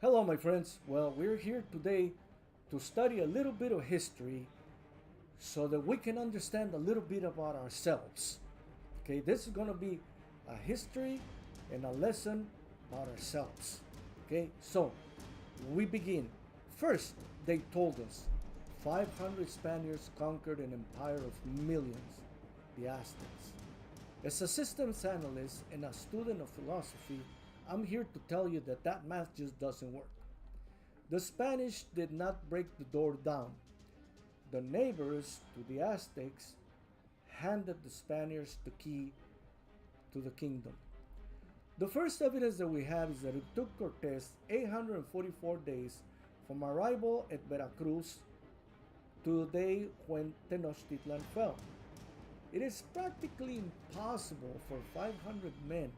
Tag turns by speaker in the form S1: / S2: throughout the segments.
S1: Hello, my friends. Well, we're here today to study a little bit of history so that we can understand a little bit about ourselves. Okay, this is going to be a history and a lesson about ourselves. Okay, so we begin. First, they told us 500 Spaniards conquered an empire of millions, the Aztecs. As a systems analyst and a student of philosophy, I'm here to tell you that that math just doesn't work. The Spanish did not break the door down. The neighbors to the Aztecs handed the Spaniards the key to the kingdom. The first evidence that we have is that it took Cortés 844 days from arrival at Veracruz to the day when Tenochtitlan fell. It is practically impossible for 500 men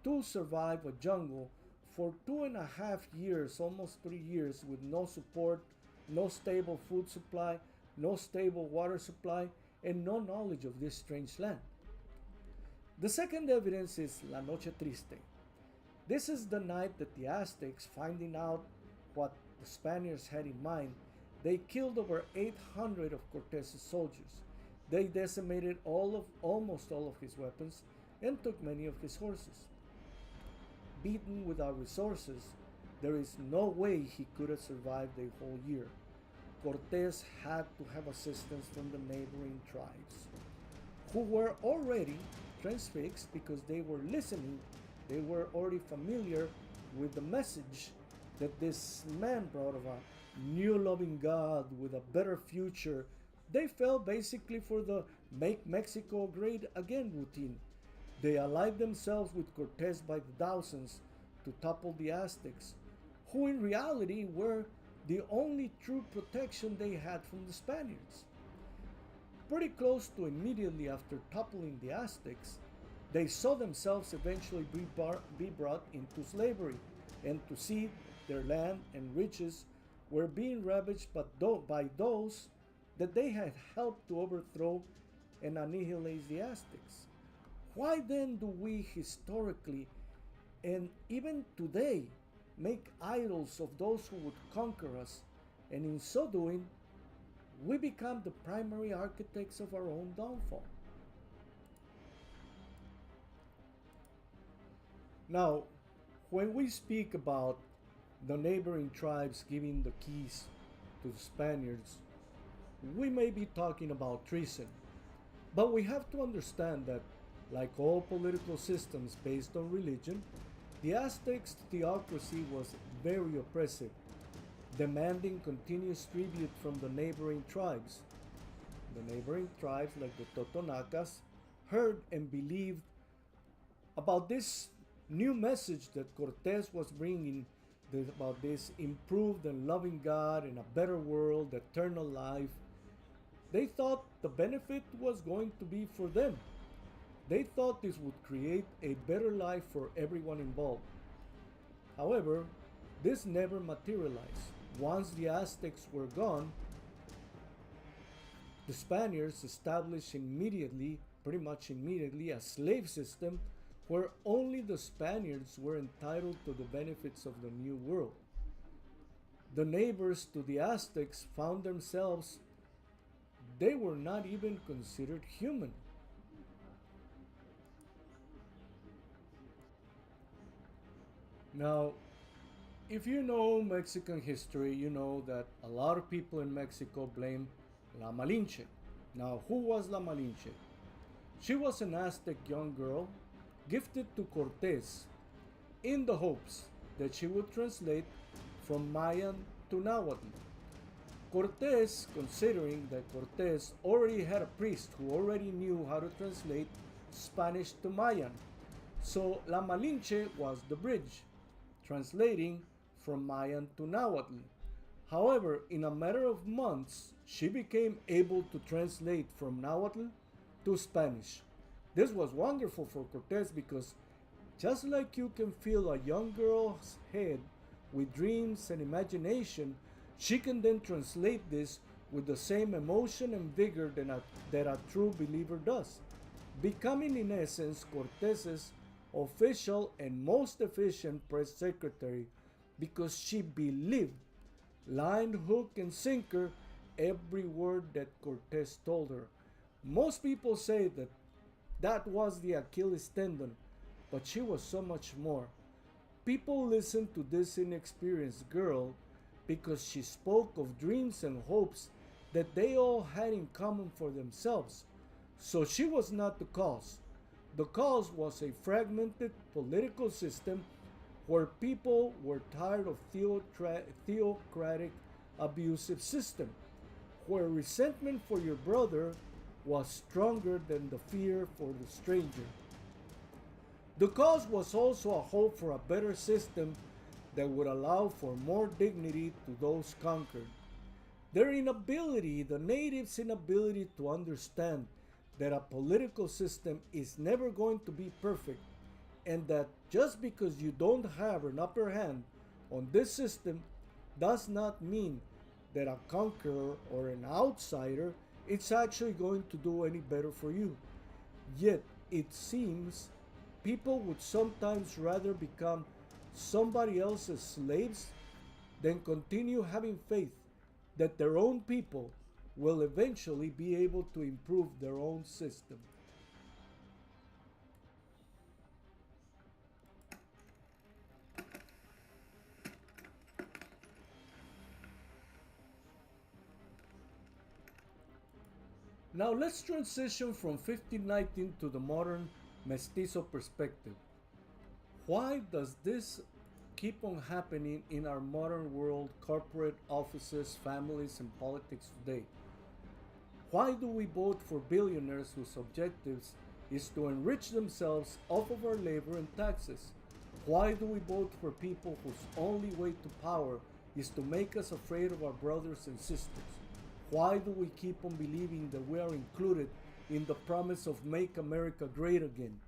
S1: to survive a jungle for 2.5 years, almost 3 years, with no support, no stable food supply, no stable water supply, and no knowledge of this strange land. The second evidence is La Noche Triste. This is the night that the Aztecs, finding out what the Spaniards had in mind, they killed over 800 of Cortez's soldiers. They decimated almost all of his weapons and took many of his horses. Beaten without resources, there is no way he could have survived a whole year. Cortés had to have assistance from the neighboring tribes, who were already transfixed because they were listening, they were already familiar with the message that this man brought of a new loving God with a better future. They fell basically for the Make Mexico Great Again routine. They allied themselves with Cortés by the thousands to topple the Aztecs, who in reality were the only true protection they had from the Spaniards. Pretty close to immediately after toppling the Aztecs, they saw themselves eventually be brought into slavery, and to see their land and riches were being ravaged by those that they had helped to overthrow and annihilate the Aztecs. Why then do we historically and even today make idols of those who would conquer us, and in so doing, we become the primary architects of our own downfall? Now, when we speak about the neighboring tribes giving the keys to the Spaniards, we may be talking about treason, but we have to understand that, like all political systems based on religion, the Aztecs' theocracy was very oppressive, demanding continuous tribute from the neighboring tribes. The neighboring tribes, like the Totonacas, heard and believed about this new message that Cortés was bringing, about this improved and loving God and a better world, eternal life. They thought the benefit was going to be for them. They thought this would create a better life for everyone involved. However, this never materialized. Once the Aztecs were gone, the Spaniards established pretty much immediately, a slave system where only the Spaniards were entitled to the benefits of the new world. The neighbors to the Aztecs found themselves, they were not even considered human. Now, if you know Mexican history, you know that a lot of people in Mexico blame La Malinche. Now, who was La Malinche? She was an Aztec young girl gifted to Cortés in the hopes that she would translate from Mayan to Nahuatl. Cortés, considering that Cortés already had a priest who already knew how to translate Spanish to Mayan, so La Malinche was the bridge, translating from Mayan to Nahuatl. However, in a matter of months, she became able to translate from Nahuatl to Spanish. This was wonderful for Cortés because just like you can fill a young girl's head with dreams and imagination, she can then translate this with the same emotion and vigor that a true believer does, becoming in essence Cortés's official and most efficient press secretary, because she believed, line, hook, and sinker, every word that Cortés told her. Most people say that that was the Achilles tendon, but she was so much more. People listened to this inexperienced girl because she spoke of dreams and hopes that they all had in common for themselves. So she was not the cause. The cause was a fragmented political system where people were tired of theocratic abusive system, where resentment for your brother was stronger than the fear for the stranger. The cause was also a hope for a better system that would allow for more dignity to those conquered. Their inability, the natives' inability to understand that a political system is never going to be perfect, and that just because you don't have an upper hand on this system does not mean that a conqueror or an outsider is actually going to do any better for you. Yet it seems people would sometimes rather become somebody else's slaves than continue having faith that their own people will eventually be able to improve their own system. Now let's transition from 1519 to the modern mestizo perspective. Why does this keep on happening in our modern world, corporate offices, families, and politics today? Why do we vote for billionaires whose objectives is to enrich themselves off of our labor and taxes? Why do we vote for people whose only way to power is to make us afraid of our brothers and sisters? Why do we keep on believing that we are included in the promise of Make America Great Again?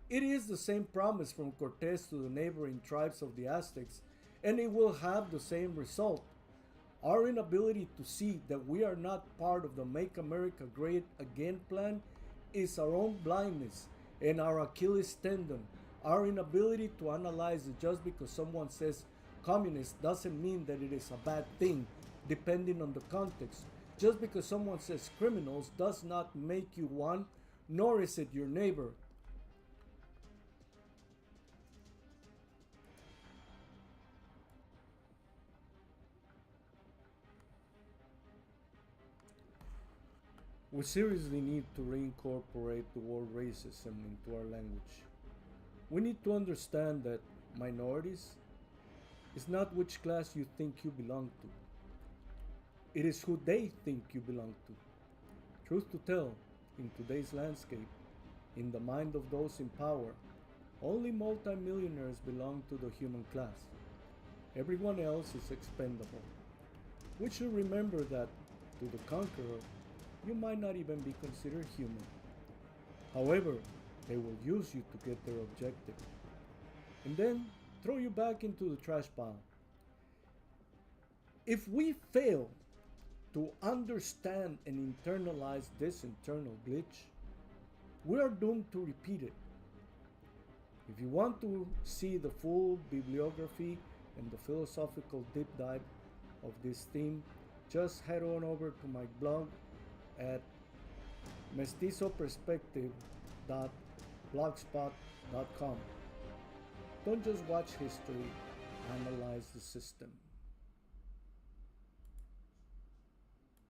S1: It is the same promise from Cortés to the neighboring tribes of the Aztecs, and it will have the same result. Our inability to see that we are not part of the Make America Great Again plan is our own blindness and our Achilles tendon. Our inability to analyze that just because someone says communist doesn't mean that it is a bad thing, depending on the context. Just because someone says criminals does not make you one, nor is it your neighbor. We seriously need to reincorporate the word racism into our language. We need to understand that minorities is not which class you think you belong to. It is who they think you belong to. Truth to tell, in today's landscape, in the mind of those in power, only multimillionaires belong to the human class. Everyone else is expendable. We should remember that, to the conqueror, you might not even be considered human. However, they will use you to get their objective, and then throw you back into the trash pile. If we fail to understand and internalize this internal glitch, we are doomed to repeat it. If you want to see the full bibliography and the philosophical deep dive of this theme, just head on over to my blog at mestizoperspective.blogspot.com. Don't just watch history, analyze the system.